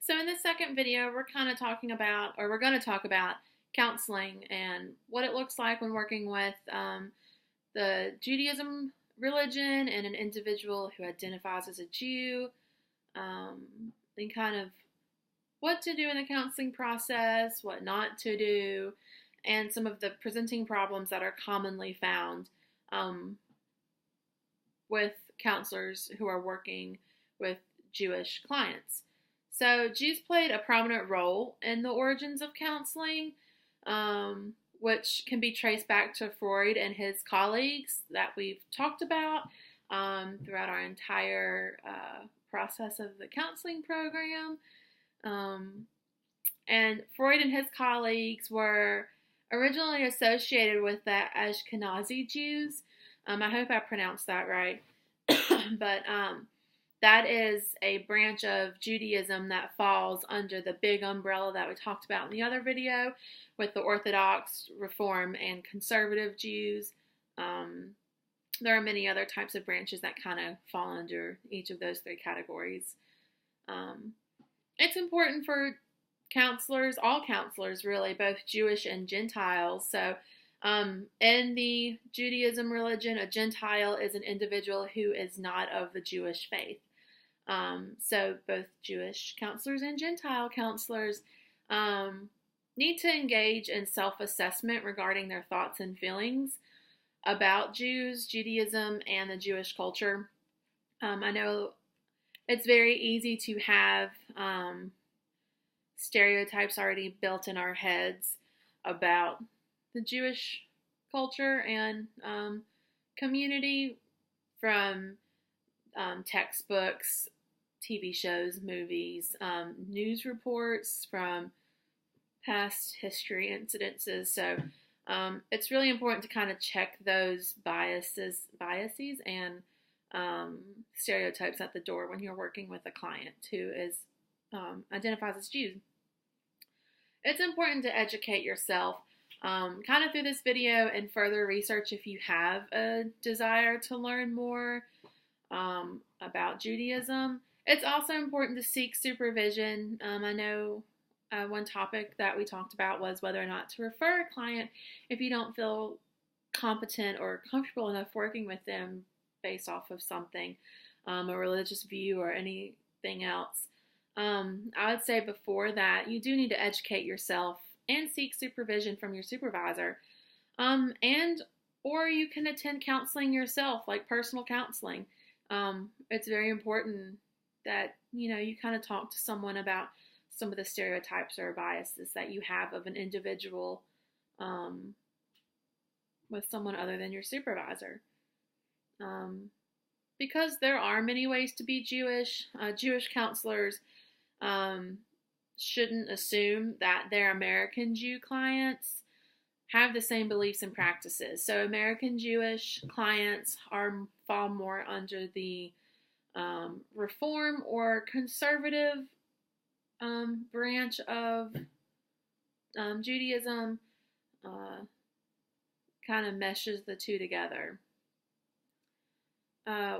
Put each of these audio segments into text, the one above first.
So in this second video, we're going to talk about counseling and what it looks like when working with the Judaism religion and an individual who identifies as a Jew, and kind of what to do in the counseling process, what not to do, and some of the presenting problems that are commonly found with counselors who are working with Jewish clients. So Jews played a prominent role in the origins of counseling, which can be traced back to Freud and his colleagues that we've talked about throughout our entire process of the counseling program. And Freud and his colleagues were originally associated with the Ashkenazi Jews. I hope I pronounced that right. But that is a branch of Judaism that falls under the big umbrella that we talked about in the other video with the Orthodox, Reform, and Conservative Jews. There are many other types of branches that kind of fall under each of those three categories. It's important for counselors, all counselors really, both Jewish and Gentiles. So in the Judaism religion, a Gentile is an individual who is not of the Jewish faith. So both Jewish counselors and Gentile counselors need to engage in self-assessment regarding their thoughts and feelings about Jews, Judaism, and the Jewish culture. I know it's very easy to have stereotypes already built in our heads about the Jewish culture and community from textbooks, TV shows, movies, news reports from past history incidences. So it's really important to kind of check those biases and stereotypes at the door when you're working with a client who is identifies as Jews. It's important to educate yourself kind of through this video and further research if you have a desire to learn more about Judaism. It's also important to seek supervision. I know one topic that we talked about was whether or not to refer a client if you don't feel competent or comfortable enough working with them based off of something, a religious view or anything else. I would say before that, you do need to educate yourself and seek supervision from your supervisor. Or you can attend counseling yourself, like personal counseling. It's very important that, you kind of talk to someone about some of the stereotypes or biases that you have of an individual with someone other than your supervisor. Because there are many ways to be Jewish. Jewish counselors shouldn't assume that their American Jew clients have the same beliefs and practices. So American Jewish clients fall more under the Reform or Conservative branch of Judaism. Kind of meshes the two together.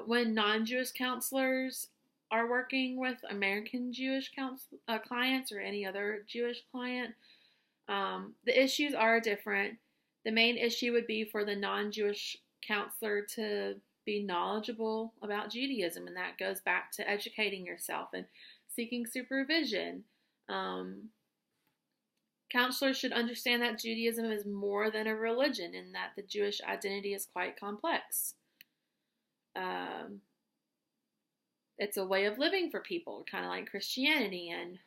When non-Jewish counselors are working with American Jewish clients or any other Jewish client, the issues are different. The main issue would be for the non-Jewish counselor to be knowledgeable about Judaism, and that goes back to educating yourself and seeking supervision. Counselors should understand that Judaism is more than a religion and that the Jewish identity is quite complex. It's a way of living for people, kind of like Christianity and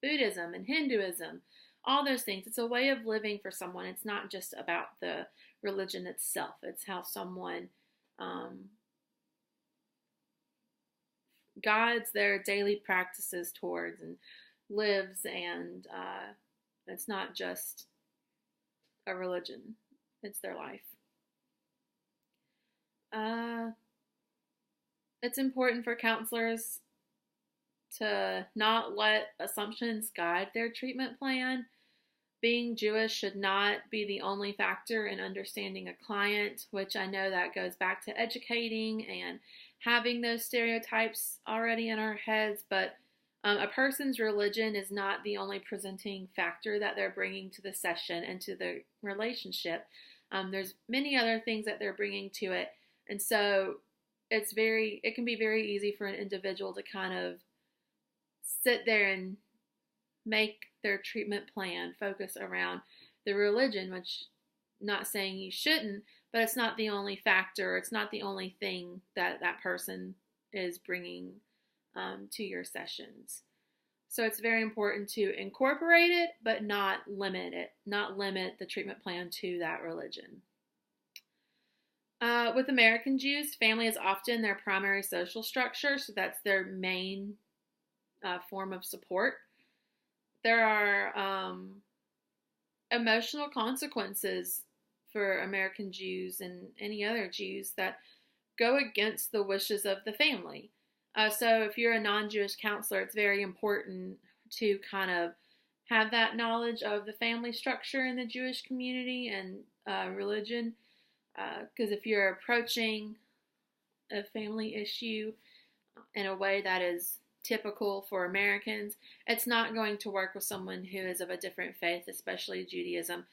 Buddhism and Hinduism, all those things. It's a way of living for someone. It's not just about the religion itself. It's how someone guides their daily practices towards and lives, and it's not just a religion. It's their life. It's important for counselors to not let assumptions guide their treatment plan. Being Jewish should not be the only factor in understanding a client, which I know that goes back to educating and having those stereotypes already in our heads, but A person's religion is not the only presenting factor that they're bringing to the session and to the relationship. There's many other things that they're bringing to it, and so it can be very easy for an individual to kind of sit there and make their treatment plan focus around the religion, which not saying you shouldn't, but it's not the only factor. It's not the only thing that that person is bringing to your sessions. So it's very important to incorporate it, but not limit the treatment plan to that religion. With American Jews, family is often their primary social structure, so that's their main form of support. There are emotional consequences for American Jews and any other Jews that go against the wishes of the family. So if you're a non-Jewish counselor, it's very important to kind of have that knowledge of the family structure in the Jewish community and religion. Because if you're approaching a family issue in a way that is typical for Americans, it's not going to work with someone who is of a different faith, especially Judaism,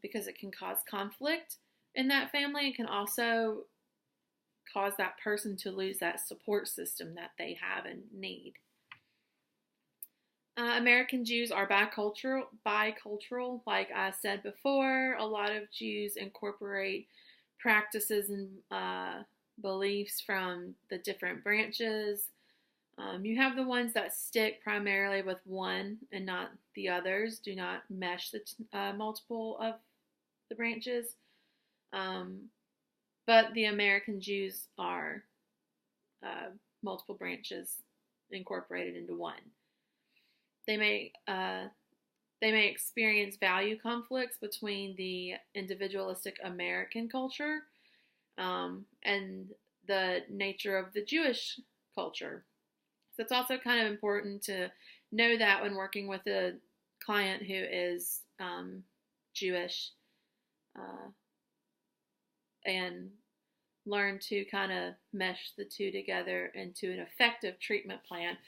because it can cause conflict in that family. It can also cause that person to lose that support system that they have and need. American Jews are bicultural, like I said before. A lot of Jews incorporate practices and beliefs from the different branches. You have the ones that stick primarily with one and not the others, do not mesh the multiple of the branches. But the American Jews are multiple branches incorporated into one. They may experience value conflicts between the individualistic American culture and the nature of the Jewish culture. So it's also kind of important to know that when working with a client who is Jewish and learn to kind of mesh the two together into an effective treatment plan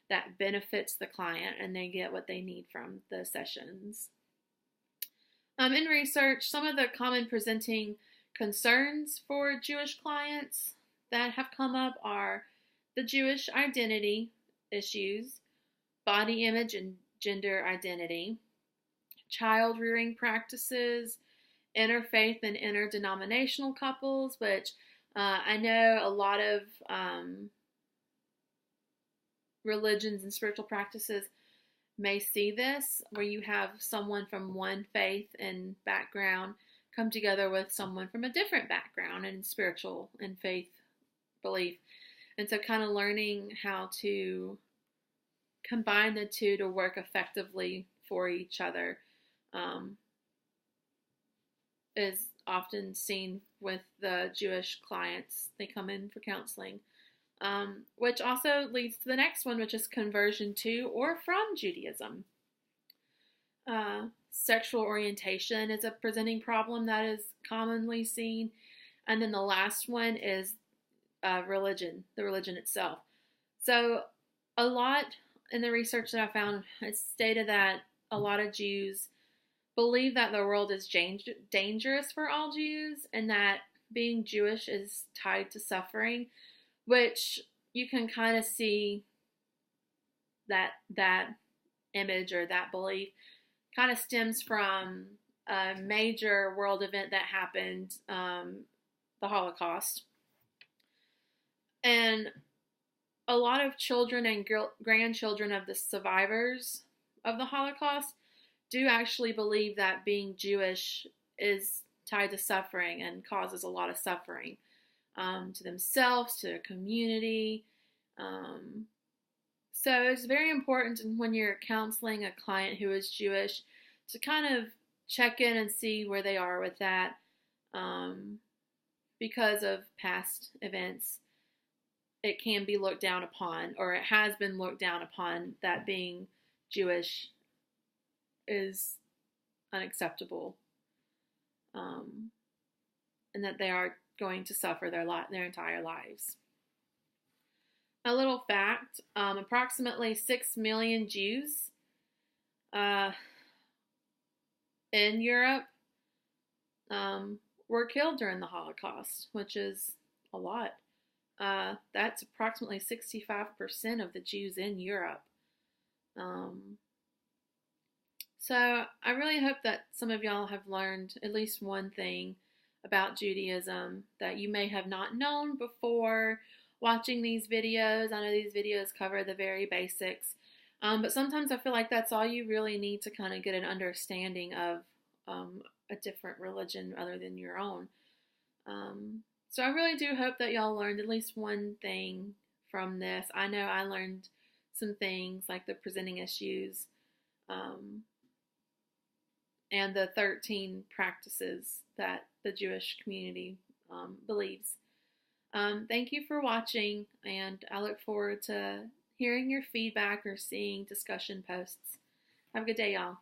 that benefits the client and they get what they need from the sessions. In research, some of the common presenting concerns for Jewish clients that have come up are the Jewish identity issues, body image and gender identity, child rearing practices, interfaith and interdenominational couples, which I know a lot of religions and spiritual practices may see this, where you have someone from one faith and background come together with someone from a different background and spiritual and faith belief. And so kind of learning how to combine the two to work effectively for each other is often seen with the Jewish clients. They come in for counseling, which also leads to the next one, which is conversion to or from Judaism. Sexual orientation is a presenting problem that is commonly seen. And then the last one is religion, the religion itself. So a lot in the research that I found, it's stated that a lot of Jews believe that the world is dangerous for all Jews and that being Jewish is tied to suffering, which you can kind of see that image or that belief kind of stems from a major world event that happened, the Holocaust. And a lot of children and grandchildren of the survivors of the Holocaust do actually believe that being Jewish is tied to suffering and causes a lot of suffering to themselves, to their community. So it's very important when you're counseling a client who is Jewish to kind of check in and see where they are with that because of past events. It can be looked down upon, or it has been looked down upon, that being Jewish is unacceptable, and that they are going to suffer their entire lives. A little fact, approximately 6 million Jews uh, in Europe were killed during the Holocaust, which is a lot. That's approximately 65% of the Jews in Europe. Um, so I really hope that some of y'all have learned at least one thing about Judaism that you may have not known before watching these videos. I know these videos cover the very basics, but sometimes I feel like that's all you really need to kind of get an understanding of a different religion other than your own. So I really do hope that y'all learned at least one thing from this. I know I learned some things like the presenting issues um, and the 13 practices that the Jewish community believes. Thank you for watching, and I look forward to hearing your feedback or seeing discussion posts. Have a good day, y'all.